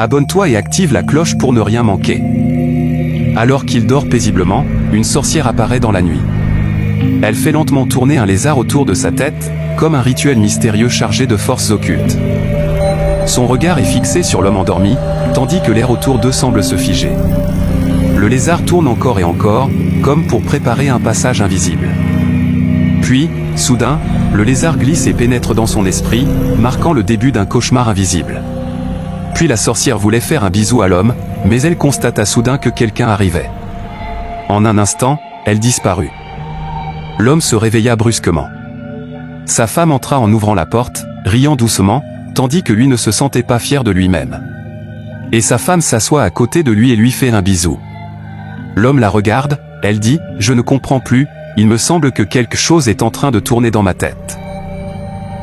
Abonne-toi et active la cloche pour ne rien manquer. Alors qu'il dort paisiblement, une sorcière apparaît dans la nuit. Elle fait lentement tourner un lézard autour de sa tête, comme un rituel mystérieux chargé de forces occultes. Son regard est fixé sur l'homme endormi, tandis que l'air autour d'eux semble se figer. Le lézard tourne encore et encore, comme pour préparer un passage invisible. Puis, soudain, le lézard glisse et pénètre dans son esprit, marquant le début d'un cauchemar invisible. Puis la sorcière voulait faire un bisou à l'homme, mais elle constata soudain que quelqu'un arrivait. En un instant, elle disparut. L'homme se réveilla brusquement. Sa femme entra en ouvrant la porte, riant doucement, tandis que lui ne se sentait pas fier de lui-même. Et sa femme s'assoit à côté de lui et lui fait un bisou. L'homme la regarde, elle dit « Je ne comprends plus, il me semble que quelque chose est en train de tourner dans ma tête. »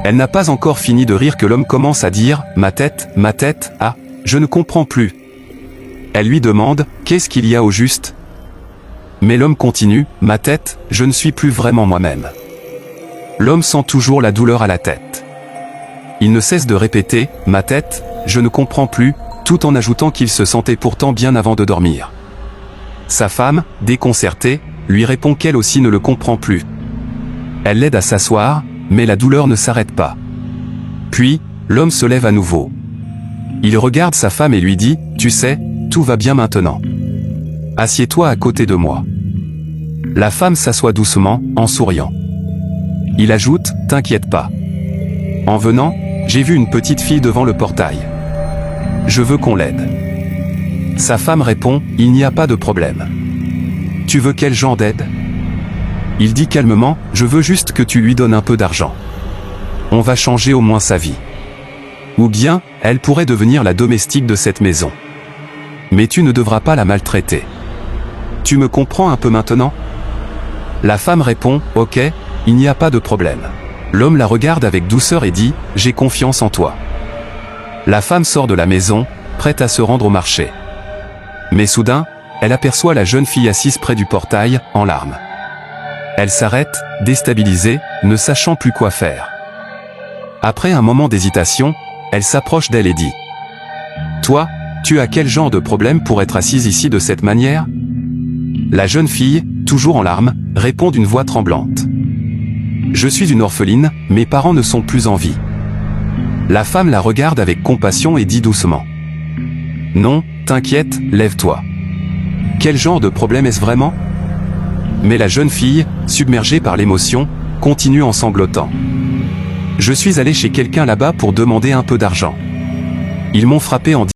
Elle n'a pas encore fini de rire que l'homme commence à dire « ma tête, ah, je ne comprends plus. » Elle lui demande « Qu'est-ce qu'il y a au juste ?» Mais l'homme continue « Ma tête, je ne suis plus vraiment moi-même. » L'homme sent toujours la douleur à la tête. Il ne cesse de répéter « Ma tête, je ne comprends plus », tout en ajoutant qu'il se sentait pourtant bien avant de dormir. Sa femme, déconcertée, lui répond qu'elle aussi ne le comprend plus. Elle l'aide à s'asseoir, mais la douleur ne s'arrête pas. Puis, l'homme se lève à nouveau. Il regarde sa femme et lui dit « Tu sais, tout va bien maintenant. Assieds-toi à côté de moi. » La femme s'assoit doucement, en souriant. Il ajoute « T'inquiète pas. En venant, j'ai vu une petite fille devant le portail. Je veux qu'on l'aide. » Sa femme répond « Il n'y a pas de problème. Tu veux quel genre d'aide ?» Il dit calmement « Je veux juste que tu lui donnes un peu d'argent. On va changer au moins sa vie. Ou bien, elle pourrait devenir la domestique de cette maison. Mais tu ne devras pas la maltraiter. Tu me comprends un peu maintenant ?» La femme répond « Ok, il n'y a pas de problème. » L'homme la regarde avec douceur et dit « J'ai confiance en toi. » La femme sort de la maison, prête à se rendre au marché. Mais soudain, elle aperçoit la jeune fille assise près du portail, en larmes. Elle s'arrête, déstabilisée, ne sachant plus quoi faire. Après un moment d'hésitation, elle s'approche d'elle et dit « Toi, tu as quel genre de problème pour être assise ici de cette manière ?» La jeune fille, toujours en larmes, répond d'une voix tremblante « Je suis une orpheline, mes parents ne sont plus en vie. » La femme la regarde avec compassion et dit doucement « Non, t'inquiète, lève-toi. Quel genre de problème est-ce vraiment ?» Mais la jeune fille, submergée par l'émotion, continue en sanglotant. « Je suis allée chez quelqu'un là-bas pour demander un peu d'argent. Ils m'ont frappé en